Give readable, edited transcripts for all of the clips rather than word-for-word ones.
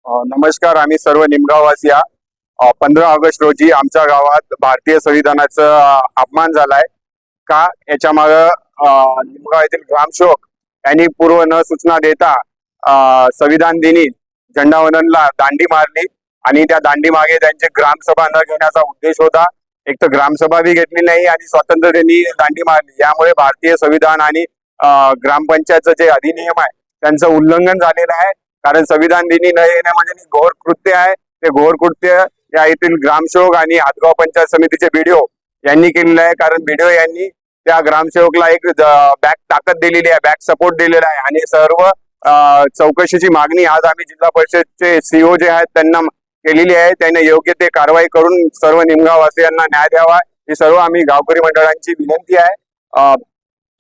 नमस्कार. आम्ही सर्व निमगाववासी 15 ऑगस्ट रोजी आमच्या गावात भारतीय संविधानाचा अपमान झालाय का याच्या मागे निमगाव येथील ग्रामसेवक यांनी पूर्व न सूचना देता संविधान दिनी झेंडावंदनला दांडी मारली आणि त्या दांडी मागे त्यांची ग्रामसभा न घेण्याचा उद्देश होता. एक तर ग्रामसभा भी घेतली नाही आणि स्वतंत्र त्यांनी दांडी मारली. यामुळे भारतीय संविधान आणि ग्रामपंचायतचं जे अधिनियम आहे त्यांचं उल्लंघन झालेलं आहे. कारण संविधान दिनी न येणे म्हणजे घोर कृत्य आहे. ते घोर कृत्य या येथील ग्रामसेवक आणि हातगाव पंचायत समितीचे बीडीओ यांनी केलेलं आहे. कारण बीडीओ यांनी त्या ग्रामसेवकला एक बॅक ताकद दिलेली आहे, बॅक सपोर्ट दिलेला आहे आणि सर्व चौकशीची मागणी आज आम्ही जिल्हा परिषदचे सीओ जे आहेत त्यांना केलेली आहे. त्यांनी योग्य ते कारवाई करून सर्व निमगाववासियांना न्याय द्यावा ही सर्व आम्ही गावकरी मंडळांची विनंती आहे.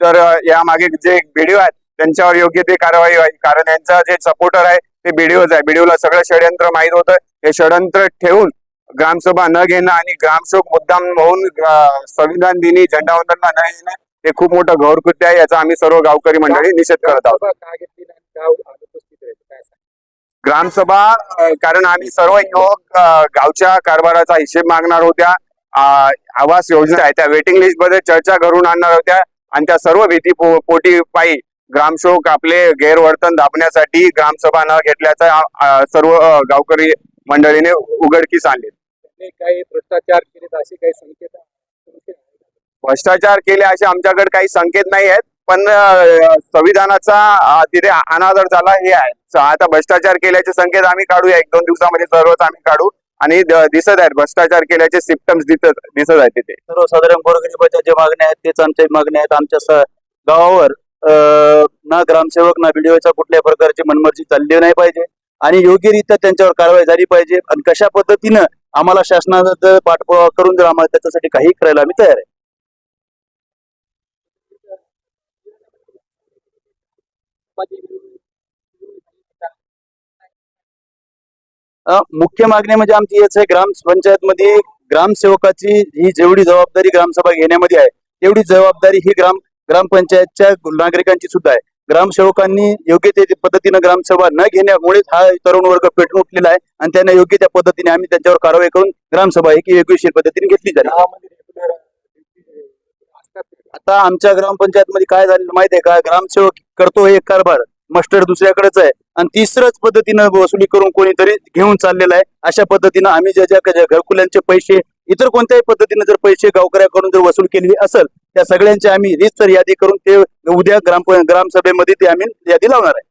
तर यामागे जे बीडीओ आहेत त्यांच्यावर योग्य ते कारवाई व्हावी. कारण यांचा जे सपोर्टर आहे ते बीडीओच आहे. बीडीओला सगळं षडयंत्र माहीत होतं. हे षडयंत्र ठेवून ग्रामसभा न घेणं आणि ग्रामसेवक मुद्दाम होऊन संविधान दिनी झेंडावंदनला न येणं हे खूप मोठं घोरकृत्य आहे. याचा आम्ही सर्व गावकरी मंडळी निषेध करत आहोत. ग्रामसभा कारण आम्ही सर्व युवक गावच्या कारभाराचा हिशेब मागणार होत्या. आवास योजना आहे त्या वेटिंग लिस्ट मध्ये चर्चा करून आणणार होत्या आणि त्या सर्व भीती पोटी पायी ग्रामसेवक आपले गैरवर्तन दाबण्यासाठी ग्रामसभा न घेतल्याचा सर्व गावकरी मंडळीने उघडकीस आणले. काही भ्रष्टाचार केले असे काही संकेत? भ्रष्टाचार केले असे आमच्याकडे काही संकेत नाही आहेत, पण संविधानाचा तिथे अनादर झाला हे आहे. आता भ्रष्टाचार केल्याचे संकेत आम्ही काढूया, 1-2 दिवसामध्ये सर्वच आम्ही काढू आणि दिसत आहेत भ्रष्टाचार केल्याचे सिम्पटम्स दिसत आहेत. तिथे सर्वसाधारण गोरगरिबाच्या जे मागण्या आहेत तेच आमच्या मागण्या आहेत. आमच्या गावावर ना ग्रामसेवक ना बीडीओच्या कुठल्या प्रकारची मनमर्जी चालली नाही पाहिजे आणि योग्यरित्या त्यांच्यावर कारवाई झाली पाहिजे. आणि कशा पद्धतीनं आम्हाला शासनाचा पाठपुरावा करून जर आम्हाला त्याच्यासाठी काही करायला आम्ही तयार आहे. मुख्य मागणी म्हणजे आमची हेच आहे, ग्रामपंचायत मध्ये ग्रामसेवकाची ही जेवढी जबाबदारी ग्रामसभा घेण्यामध्ये आहे तेवढी जबाबदारी ही ग्रामपंचायतच्या नागरिकांची सुद्धा आहे. ग्रामसेवकांनी योग्य त्या पद्धतीनं ग्रामसभा न घेण्यामुळेच हा तरुण वर्ग पेटून उठलेला आहे आणि त्यांना योग्य त्या पद्धतीने आम्ही त्यांच्यावर कारवाई करून ग्रामसभा ही योग्यशीर पद्धतीने घेतली जाईल. आता आमच्या ग्रामपंचायत मध्ये काय झालेलं माहिती आहे का, ग्रामसेवक करतो एक कारभार, मास्टर दुसऱ्याकडेच आहे आणि तिसरंच पद्धतीनं वसुली करून कोणीतरी घेऊन चाललेला आहे. अशा पद्धतीनं आम्ही ज्या घरकुल्यांचे पैसे इतर कोणत्याही पद्धतीने जर पैसे गावकऱ्याकडून जर वसूल केलेली असेल त्या सगळ्यांची आम्ही रीतसर यादी करून ते उद्या ग्रामसभेमध्ये ते आम्ही यादी लावणार आहे.